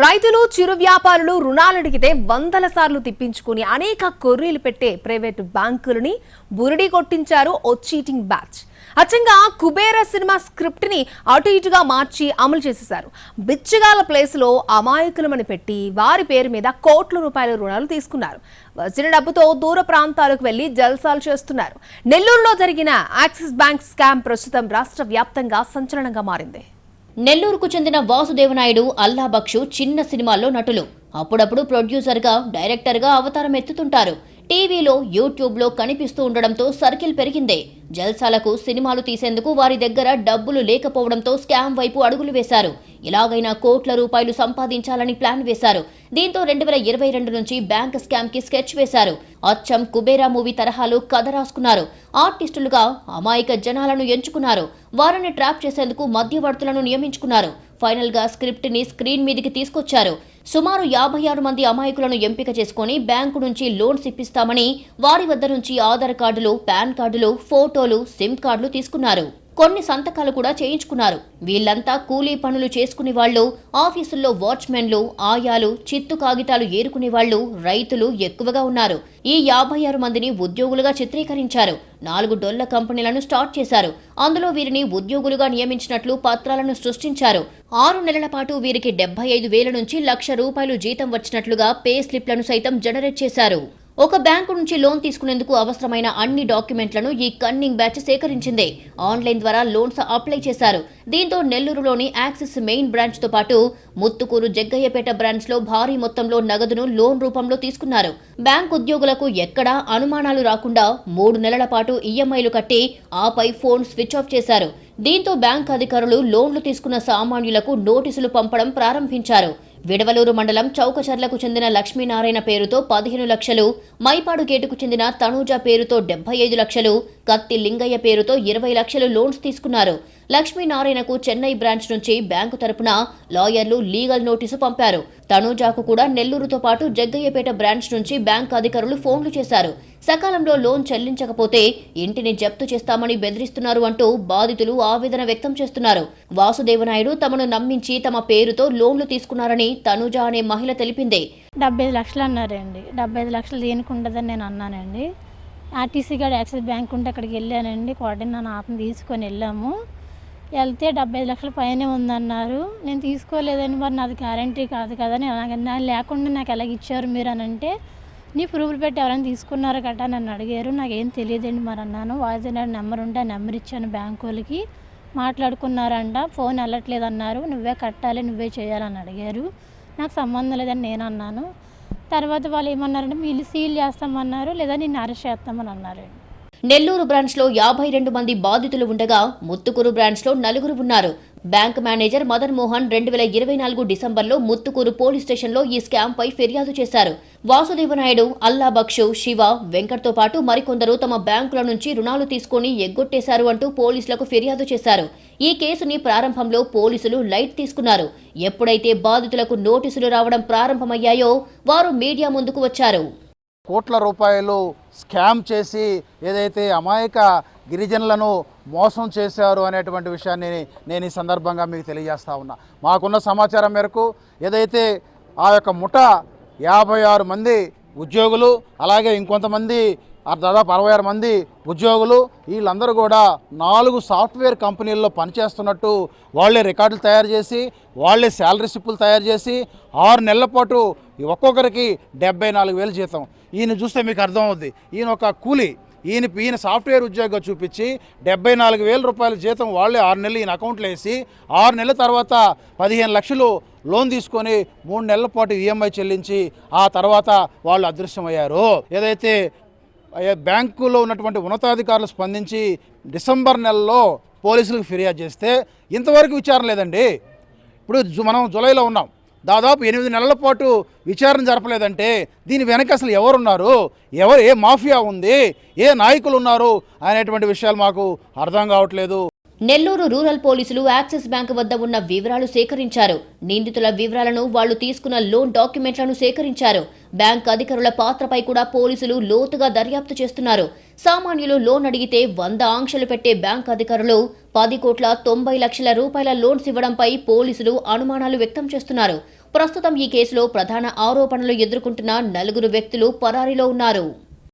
రైతులు చిరు వ్యాపారులు రుణాలు అడిగితే వందల సార్లు తిప్పించుకుని అనేక కొర్రీలు పెట్టే ప్రైవేటు బ్యాంకులని బురిడి కొట్టించారు ఓ చీటింగ్ బ్యాచ్. అచ్చంగా కుబేర సినిమా స్క్రిప్ట్ ని అటు ఇటుగా మార్చి అమలు చేసేశారు. బిచ్చగాల ప్లేస్ లో అమాయకులమని పెట్టి వారి పేరు మీద కోట్ల రూపాయల రుణాలు తీసుకున్నారు. వచ్చిన డబ్బుతో దూర ప్రాంతాలకు వెళ్లి జల్సాలు చేస్తున్నారు. నెల్లూరులో జరిగిన యాక్సిస్ బ్యాంక్ స్కామ్ ప్రస్తుతం రాష్ట్ర వ్యాప్తంగా సంచలనంగా మారింది. నెల్లూరుకు చెందిన వాసుదేవనాయుడు, అల్లా బక్షు చిన్న సినిమాల్లో నటులు. అప్పుడప్పుడు ప్రొడ్యూసర్గా, డైరెక్టర్గా అవతారం ఎత్తుతుంటారు. టీవీలో, యూట్యూబ్లో కనిపిస్తూ ఉండడంతో సర్కిల్ పెరిగిందే. జల్సాలకు సినిమాలు తీసేందుకు వారి దగ్గర డబ్బులు లేకపోవడంతో స్కామ్ వైపు అడుగులు వేశారు. ఎలాగైనా కోట్ల రూపాయలు సంపాదించాలని ప్లాన్ వేశారు. దీంతో 2022 నుంచి బ్యాంక్ స్కామ్ కి స్కెచ్ వేశారు. అచ్చం కుబేరా మూవీ తరహాలో కథ రాసుకున్నారు. ఆర్టిస్టులుగా అమాయక జనాలను ఎంచుకున్నారు. వారిని ట్రాప్ చేసేందుకు మధ్యవర్తులను నియమించుకున్నారు. ఫైనల్ గా స్క్రిప్ట్ ని స్క్రీన్ మీదికి తీసుకొచ్చారు. సుమారు 56 మంది అమాయకులను ఎంపిక చేసుకుని బ్యాంకు నుంచి లోన్స్ ఇప్పిస్తామని వారి వద్ద నుంచి ఆధార్ కార్డులు, పాన్ కార్డులు, ఫోటోలు, సిమ్ కార్డులు తీసుకున్నారు. కొన్ని సంతకాలు కూడా చేయించుకున్నారు. వీళ్లంతా కూలీ పనులు చేసుకునే వాళ్లు, ఆఫీసుల్లో వాచ్మెన్లు, ఆయాలు, చిత్తు కాగితాలు ఏరుకునే వాళ్లు, రైతులు ఎక్కువగా ఉన్నారు. ఈ 56 మందిని ఉద్యోగులుగా చిత్రీకరించారు. 4 డొల్ల కంపెనీలను స్టార్ట్ చేశారు. అందులో వీరిని ఉద్యోగులుగా నియమించినట్లు పత్రాలను సృష్టించారు. 6 నెలల పాటు వీరికి 75,000 నుంచి ₹1,00,000 జీతం వచ్చినట్లుగా పే స్లిప్లను సైతం జనరేట్ చేశారు. ఒక బ్యాంకు నుంచి లోన్ తీసుకునేందుకు అవసరమైన అన్ని డాక్యుమెంట్లను ఈ కన్నింగ్ బ్యాచ్ సేకరించింది. ఆన్లైన్ ద్వారా లోన్స్ అప్లై చేశారు. దీంతో నెల్లూరులోని యాక్సిస్ మెయిన్ బ్రాంచ్ తో పాటు ముత్తుకూరు, జగ్గయ్యపేట బ్రాంచ్ లో భారీ మొత్తంలో నగదును లోన్ రూపంలో తీసుకున్నారు. బ్యాంక్ ఉద్యోగులకు ఎక్కడా అనుమానాలు రాకుండా 3 నెలల పాటు ఈఎంఐలు కట్టి ఆపై ఫోన్ స్విచ్ ఆఫ్ చేశారు. దీంతో బ్యాంక్ అధికారులు లోన్లు తీసుకున్న సామాన్యులకు నోటీసులు పంపడం ప్రారంభించారు. విడవలూరు మండలం చౌకచర్లకు చెందిన లక్ష్మీనారాయణ పేరుతో 15 లక్షలు, మైపాడు గేటుకు చెందిన తనూజ పేరుతో 75 లక్షలు, కత్తి లింగయ్య పేరుతో 20 లక్షలు లోన్స్ తీసుకున్నారు. లక్ష్మీనారాయణకు చెన్నై బ్రాంచ్ నుంచి బ్యాంకు తరపున లాయర్లు లీగల్ నోటీసు పంపారు. తనూజాకు కూడా నెల్లూరుతో పాటు జగ్గయ్యపేట బ్రాంచ్ నుంచి బ్యాంక్ అధికారులు ఫోన్లు చేశారు. సకాలంలో లోన్ చెల్లించకపోతే ఇంటిని జప్తు చేస్తామని బెదిరిస్తున్నారు అంటూ బాధితులు ఆవేదన వ్యక్తం చేస్తున్నారు. వాసుదేవనాయుడు తమను నమ్మించి తమ పేరుతో లోన్లు తీసుకున్నారని తనూజ అనే మహిళ తెలిపింది. 75 లక్షలు అన్నారండి. 75 లక్షలు దేనికి ఉండదని నేను అన్నానండి. ఆర్టీసీ గారు యాక్సిస్ బ్యాంక్ ఉంటే అక్కడికి వెళ్ళానండి. కోఆర్డినేటర్ ఆపని తీసుకొని వెళ్ళాము. వెళ్తే 75 లక్షల పైనే ఉందన్నారు. నేను తీసుకోలేదని, మరి నాది గ్యారంటీ కాదు కదా, నేను లేకుండా నాకు ఎలాగ ఇచ్చారు మీరు అని అంటే, నీ ప్రూఫ్లు పెట్టి ఎవరైనా తీసుకున్నారో గట్టా నన్ను అడిగారు. నాకేం తెలియదండి మరి అన్నాను. వాయిదా నెంబర్ ఉంటే ఆ నెంబర్ ఇచ్చాను బ్యాంకు వాళ్ళకి. మాట్లాడుకున్నారంట. ఫోన్ వెళ్ళట్లేదు అన్నారు. నువ్వే కట్టాలి, నువ్వే చేయాలని అడిగారు. నాకు సంబంధం లేదని నేను అన్నాను. తర్వాత వాళ్ళు ఏమన్నారంటే వీళ్ళు సీల్ చేస్తామన్నారు, లేదా నిన్ను అరెస్ట్ చేస్తామని అన్నారు. నెల్లూరు బ్రాంచ్ లో 52 మంది బాధితులు ఉండగా ముత్తుకూరు బ్రాంచ్ లో 4 ఉన్నారు. బ్యాంక్ మేనేజర్ మదన్ మోహన్ 2024 డిసెంబర్లో ముత్తుకూరు పోలీస్ స్టేషన్లో ఈ స్కామ్ పై ఫిర్యాదు చేశారు. వాసుదేవనాయుడు, అల్లా బక్షు, శివ, వెంకట్తో పాటు మరికొందరు తమ బ్యాంకుల నుంచి రుణాలు తీసుకుని ఎగ్గొట్టేశారు అంటూ పోలీసులకు ఫిర్యాదు చేశారు. ఈ కేసుని ప్రారంభంలో పోలీసులు లైట్ తీసుకున్నారు. ఎప్పుడైతే బాధితులకు నోటీసులు రావడం ప్రారంభమయ్యాయో వారు మీడియా ముందుకు వచ్చారు. కోట్ల రూపాయలు స్కామ్ చేసి ఏదైతే అమాయక గిరిజనులను మోసం చేశారు అనేటువంటి విషయాన్ని నేను ఈ సందర్భంగా మీకు తెలియజేస్తా ఉన్నా. మాకున్న సమాచారం మేరకు ఏదైతే ఆ యొక్క ముఠ 56 మంది ఉద్యోగులు, అలాగే ఇంకొంతమంది దాదాపు 66 మంది ఉద్యోగులు, వీళ్ళందరూ కూడా 4 సాఫ్ట్వేర్ కంపెనీల్లో పనిచేస్తున్నట్టు వాళ్ళే రికార్డులు తయారు చేసి, వాళ్ళే శాలరీ స్లిప్పులు తయారు చేసి 6 నెలల పాటు ఒక్కొక్కరికి 74,000 జీతం. ఈయన చూస్తే మీకు అర్థమవుద్ది. ఈయన ఒక కూలీ, ఈయన సాఫ్ట్వేర్ ఉద్యోగిగా చూపించి 74,000 రూపాయల జీతం వాళ్ళే 6 నెలలు ఈయన అకౌంట్లో వేసి, 6 నెలల తర్వాత 15 లక్షలు లోన్ తీసుకొని 3 నెలల పాటు ఈఎంఐ చెల్లించి ఆ తర్వాత వాళ్ళు అదృశ్యమయ్యారు. ఏదైతే బ్యాంకులో ఉన్నటువంటి ఉన్నతాధికారులు స్పందించి డిసెంబర్ నెలలో పోలీసులకు ఫిర్యాదు చేస్తే ఇంతవరకు విచారణ లేదండి. ఇప్పుడు మనం జూలైలో ఉన్నాం. దాదాపు 8 నెలల పాటు విచారణ జరపలేదంటే దీని వెనక అసలు ఎవరున్నారు, ఏ మాఫియా ఉంది, ఏ నాయకులు ఉన్నారు అనేటువంటి విషయాలు మాకు అర్థం కావట్లేదు. నెల్లూరు రూరల్ పోలీసులు యాక్సిస్ బ్యాంక్ వద్ద ఉన్న వివరాలు సేకరించారు. నిందితుల వివరాలను, వాళ్లు తీసుకున్న లోన్ డాక్యుమెంట్లను సేకరించారు. బ్యాంక్ అధికారుల పాత్రపై కూడా పోలీసులు లోతుగా దర్యాప్తు చేస్తున్నారు. సామాన్యులు లోన్ అడిగితే 100 ఆంక్షలు పెట్టే బ్యాంక్ అధికారులు 10,90,00,000 రూపాయల లోన్స్ ఇవ్వడంపై పోలీసులు అనుమానాలు వ్యక్తం చేస్తున్నారు. ప్రస్తుతం ఈ కేసులో ప్రధాన ఆరోపణలు ఎదుర్కొంటున్న 4 వ్యక్తులు పరారీలో ఉన్నారు.